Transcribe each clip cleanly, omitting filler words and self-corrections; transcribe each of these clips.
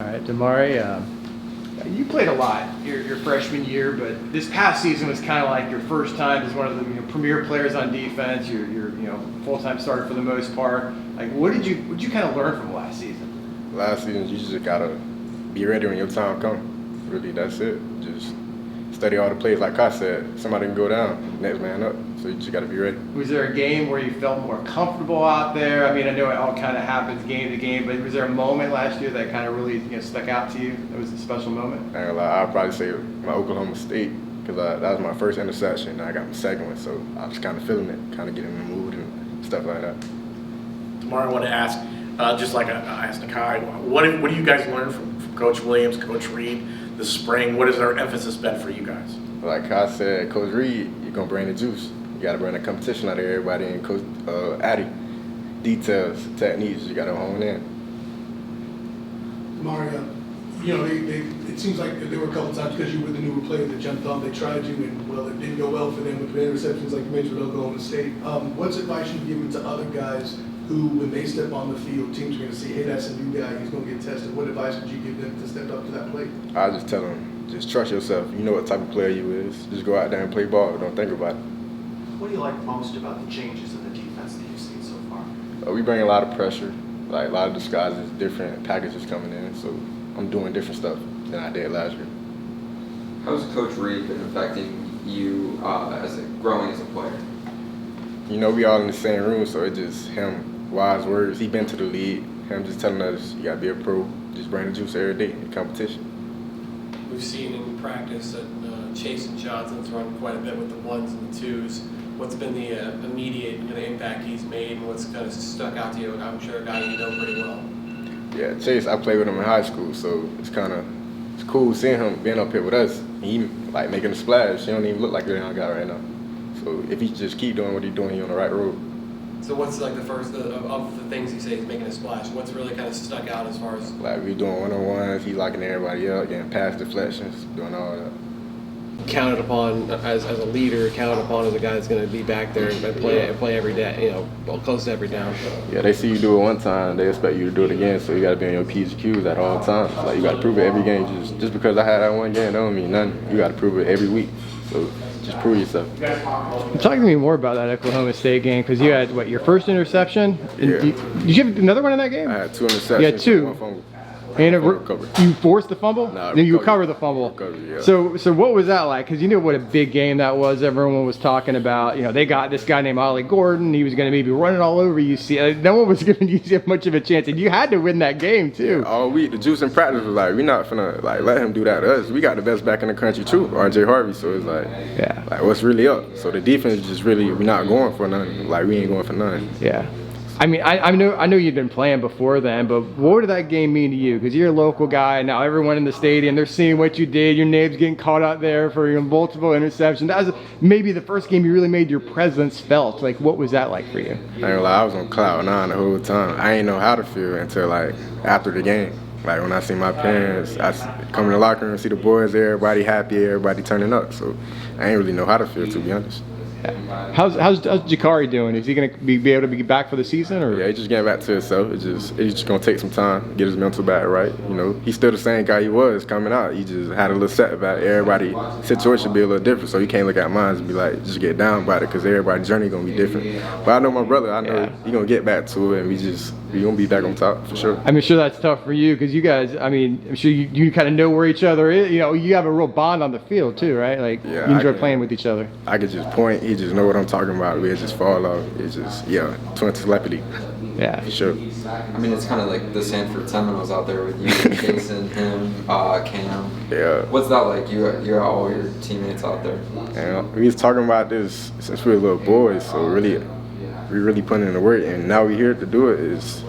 All right, Demari, you played a lot your freshman year, but this past season was kind of like your first time as one of the premier players on defense. You're full-time starter for the most part. Like, what did you kind of learn from last season? Last season, you just gotta be ready when your time comes. Really, that's it. Just study all the plays. Like I said, somebody can go down, next man up. So you just gotta be ready. Was there a game where you felt more comfortable out there? I mean, I know it all kind of happens game to game, but was there a moment last year that kind of really stuck out to you? That was a special moment. I'd probably say my Oklahoma State, because that was my first interception. And I got my second one, so I was kind of feeling it, kind of getting in the mood and stuff like that. Tomorrow I want to ask, just like I asked Nakai, what do you guys learn from Coach Williams, Coach Reed this spring? What has their emphasis been for you guys? Like I said, Coach Reed, you're going to bring the juice. You got to bring the competition out of everybody, and Coach Addy, details, techniques, you got to hone in. Mario, it seems like there were a couple times because you were the newer player that jumped on, they tried you, and well, it didn't go well for them with the interceptions like you mentioned with Oklahoma State. What's advice you give to other guys who, when they step on the field, teams are going to say, hey, that's a new guy, he's going to get tested. What advice would you give them to step up to that plate? I just tell them, just trust yourself. You know what type of player you is. Just go out there and play ball. Don't think about it. What do you like most about the changes in the defense that you've seen so far? We bring a lot of pressure, like a lot of disguises, different packages coming in. So I'm doing different stuff than I did last year. How's Coach Reed been affecting you growing as a player? We all in the same room, so it's just him, wise words. He been to the league. Him just telling us, you got to be a pro. Just bring the juice every day in competition. We've seen in practice that Chase and Johnson's run quite a bit with the ones and the twos. What's been the immediate impact he's made, and what's kind of stuck out to you? I'm sure a guy you know pretty well. Yeah, Chase, I played with him in high school, so it's cool seeing him being up here with us. He like making a splash. He don't even look like the young guy right now. So if he just keep doing what he's doing, he's on the right road. So what's like the first of the things you say he's making a splash? What's really kind of stuck out as far as? Like we doing one-on-ones, he locking everybody up, getting pass deflections, doing all that. Counted upon as a leader, counted upon as a guy that's going to be back there and play every day, close to every down. Yeah, they see you do it one time, they expect you to do it again, so you got to be on your P's and Q's at all times. Like you got to prove it every game. Just because I had that one game, that don't mean nothing. You got to prove it every week. So just prove yourself. Talk to me more about that Oklahoma State game, because you had your first interception. Yeah. Did you have another one in that game? I had 2 interceptions. You had 2. And 1 fumble. And you forced the fumble? No, Then you recovered the fumble. Yeah. So what was that like? Because you knew what a big game that was. Everyone was talking about, they got this guy named Ollie Gordon. He was going to maybe running all over UCF. No one was giving UCF much of a chance. And you had to win that game, too. Yeah, all week, the juice in practice was like, we're not finna let him do that to us. We got the best back in the country, too, RJ Harvey. So it's like, what's really up? So the defense is just really, we're not going for nothing. Like, we ain't going for nothing. Yeah. I mean, I know you've been playing before then, but what did that game mean to you? Because you're a local guy, and now everyone in the stadium, they're seeing what you did. Your name's getting caught out there for your multiple interceptions. That was maybe the first game you really made your presence felt. Like, what was that like for you? I ain't gonna lie, I was on cloud 9 the whole time. I ain't know how to feel until, after the game. Like, when I see my parents, I come in the locker room and see the boys, everybody happy, everybody turning up. So I ain't really know how to feel, to be honest. How's Jakari doing? Is he going to be able to be back for the season? Or? Yeah, he's just getting back to himself. It's just going to take some time, get his mental back right. He's still the same guy he was coming out. He just had a little setback. Everybody's situation be a little different, so you can't look at mine and be like, just get down about it, because everybody's journey going to be different. But I know my brother, I know he's going to get back to it, and we going to be back on top for sure. I'm sure that's tough for you, because you guys, I'm sure you kind of know where each other is. You have a real bond on the field too, right? Like, you enjoy playing with each other. I could just point. He just know what I'm talking about. We just fall off. It's just, twin telepathy. Yeah. For sure. I mean, it's kind of like the Sanford Seminoles out there with you, Jason, him, Cam. Yeah. What's that like? You got all your teammates out there. And we was talking about this since we were little boys, so we really putting in the work, and now we here to do it is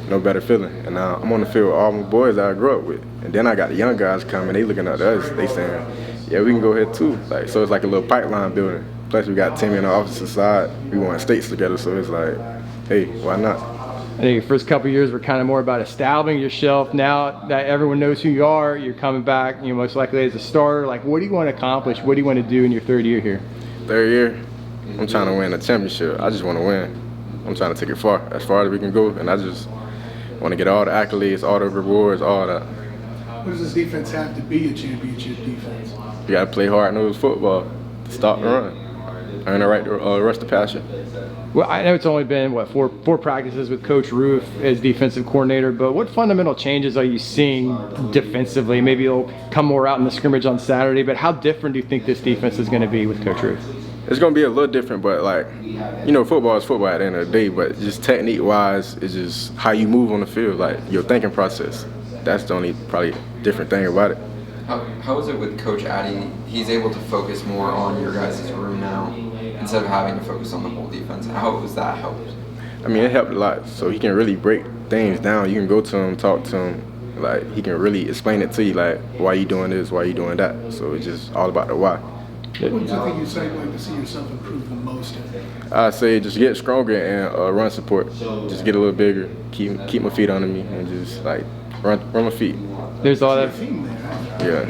no better feeling. And now I'm on the field with all my boys that I grew up with, and then I got the young guys coming. They looking at us. They saying, yeah, we can go here too. So it's like a little pipeline building. Plus we got Timmy on the opposite side. We won states together, so it's like, hey, why not? I think your first couple of years were kind of more about establishing yourself. Now that everyone knows who you are, you're coming back, most likely as a starter. Like, what do you want to accomplish? What do you want to do in your 3rd year here? 3rd year, I'm trying to win a championship. I just want to win. I'm trying to take it as far as we can go, and I just want to get all the accolades, all the rewards, all that. What does this defense have to be a championship defense? You got to play hard-nosed football to stop the run. Earn the right to rush the passer. Well, I know it's only been, four practices with Coach Roof as defensive coordinator, but what fundamental changes are you seeing defensively? Maybe it'll come more out in the scrimmage on Saturday, but how different do you think this defense is going to be with Coach Roof? It's going to be a little different, but, like, you know, football is football at the end of the day, but just technique-wise, it's just how you move on the field, like your thinking process. That's the only probably different thing about it. How is it with Coach Addy? He's able to focus more on your guys' room now instead of having to focus on the whole defense. How has that helped? I mean, it helped a lot. So he can really break things down. You can go to him, talk to him. Like, he can really explain it to you, like, why you doing this, why you doing that. So it's just all about the why. What do you think you'd say like to see yourself improve the most in? I say just get stronger and run support. Just get a little bigger, keep my feet under me, and just like run my feet. There's a lot of Yeah.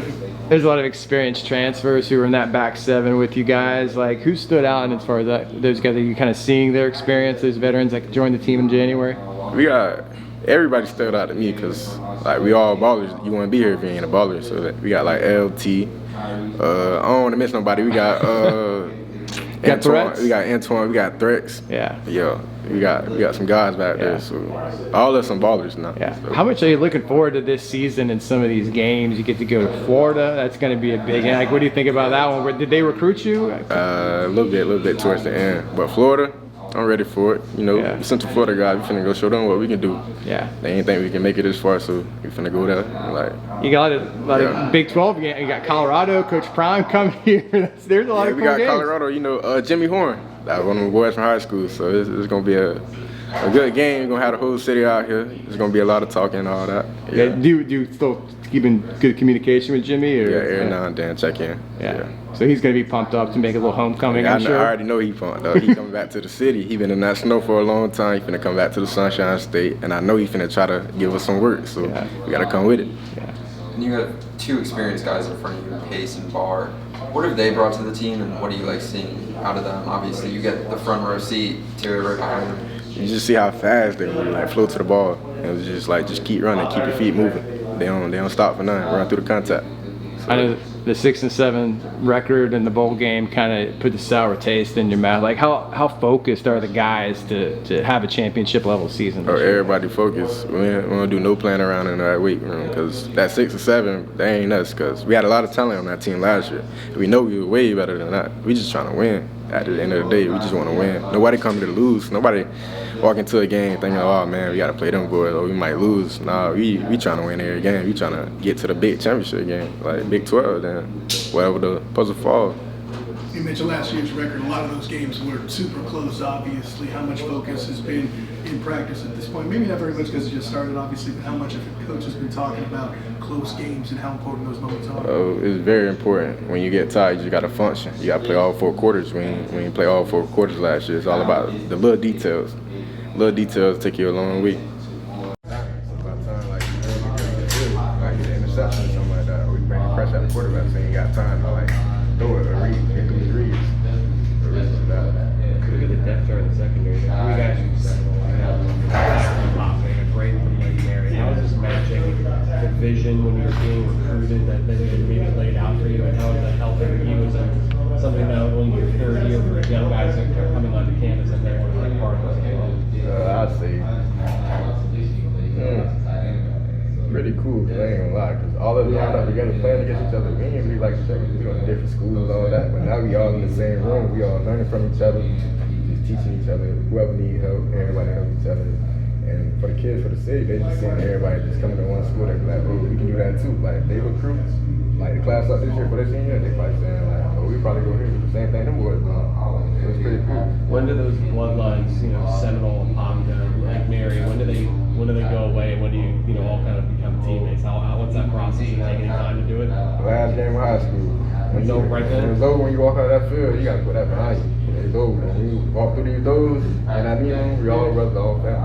There's a lot of experienced transfers who are in that back seven with you guys. Like, who stood out as far as those guys? Are you kind of seeing their experience, those veterans that joined the team in January? We got everybody stood out to me because like we all ballers. You want to be here if you ain't a baller. So that we got like LT. I don't want to miss nobody. We got Antoine. Threats? We got Antoine. We got Threats. Yeah. Yeah. We got some guys back there. So all of some ballers now. Yeah. So. How much are you looking forward to this season and some of these games? You get to go to Florida. That's going to be a big. Like, what do you think about that one? Did they recruit you? A little bit towards the end. But Florida, I'm ready for it. You know, Central Florida guys, we finna go show them what we can do. Yeah. They ain't think we can make it this far, so we finna go there. Like, you got a lot of Big 12 games. You got Colorado, Coach Prime coming here. There's a lot of cool we got games. Colorado. You know, Jimmy Horn. That was one of my boys from high school. So it's gonna be a good game. We're gonna have the whole city out here. There's gonna be a lot of talking and all that. Yeah. Do you still keep in good communication with Jimmy? Or? Yeah, every now and then check in. Yeah. So he's going to be pumped up to make a little homecoming, I'm sure. I already know he pumped up. He coming back to the city. He been in that snow for a long time. He finna come back to the Sunshine State, and I know he finna try to give us some work. So we gotta come with it. Yeah. And you have two experienced guys in front of you, Pace and Barr. What have they brought to the team, and what do you like seeing out of them? Obviously, you get the front row seat to right behind them. You just see how fast they really like flow to the ball, and it's just like just keep running, keep your feet moving. They don't stop for nothing. Run through the contact. So, I know the 6-7 record in the bowl game kind of put the sour taste in your mouth. Like, how focused are the guys to have a championship level season? Everybody focused. We don't do no playing around in that weight room because that 6 or 7, they ain't us. Because we had a lot of talent on that team last year. We know we were way better than that. We just trying to win. At the end of the day, we just want to win. Nobody coming to lose. Nobody walk into a game thinking, oh man, we got to play them boys or we might lose. Nah, we trying to win every game. We trying to get to the big championship game, like Big 12, then whatever the puzzle falls. You mentioned last year's record. A lot of those games were super close, obviously. How much focus has been in practice at this point? Maybe not very much because it just started, obviously, but how much of it coach has been talking about close games and how important those moments are? Oh, it's very important. When you get tired, you just got to function. You got to play all 4 quarters. When you play all 4 quarters last year, it's all about the little details. Little details take you a long way. Interception or something like that. We bring the pressure at the quarterback so you ain't got time to like throw it or read into the reads. Look at the depth chart in the secondary. 3 guys from the second line. A great Demari. How is this matching the vision when you're being recruited that maybe laid out for you, and how is that helping you as something that only your third year for young guys that are coming onto campus and they want to be part of it? I'd say pretty cool, because I ain't gonna lie, because all of us lined up together playing against each other. We ain't really like each other. We go to different schools and all that, but now we all in the same room. We all learning from each other, just teaching each other. Whoever need help, everybody help each other. And for the kids, for the city, they just seeing everybody just coming to one school. They be like, oh, we can do that too. Like, they recruit, like the class up this year for their senior, they probably saying like, oh, we probably go here do the same thing them boys doing. So it's pretty cool. When do those bloodlines, Seminole and Pomka, like Mary, when do they go away, and when do you all kind of become teammates? What's that process? Does it take any time to do it? Last game of high school. When right then? It's over when you walk out of that field, you gotta put that behind you. It's over. When you walk through these doors, and I mean, we all brothers, all family.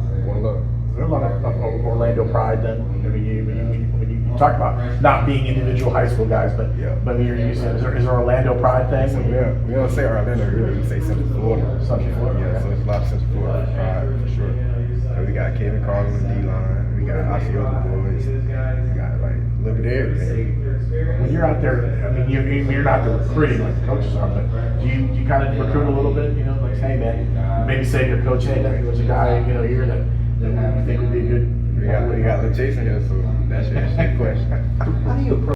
So, one love. There's a lot of Orlando pride then. I mean, when you talk about not being individual high school guys, but when you're using it, is there Orlando pride thing? We don't say Orlando, really. We say Central Florida. Central Florida. Yeah, so it's a lot of Central Florida pride for sure. So we got Kevin Carlin on the D-line. We got Osceola boys. We got like a you're out there, I mean, you're not the recruiting like the coaches are, but do you kind of recruit a little bit, you know, like, hey man, maybe say to your coach, hey, there was a guy, you know, here that you think would be a good. We got Chase in here, so that's your question. How do you approach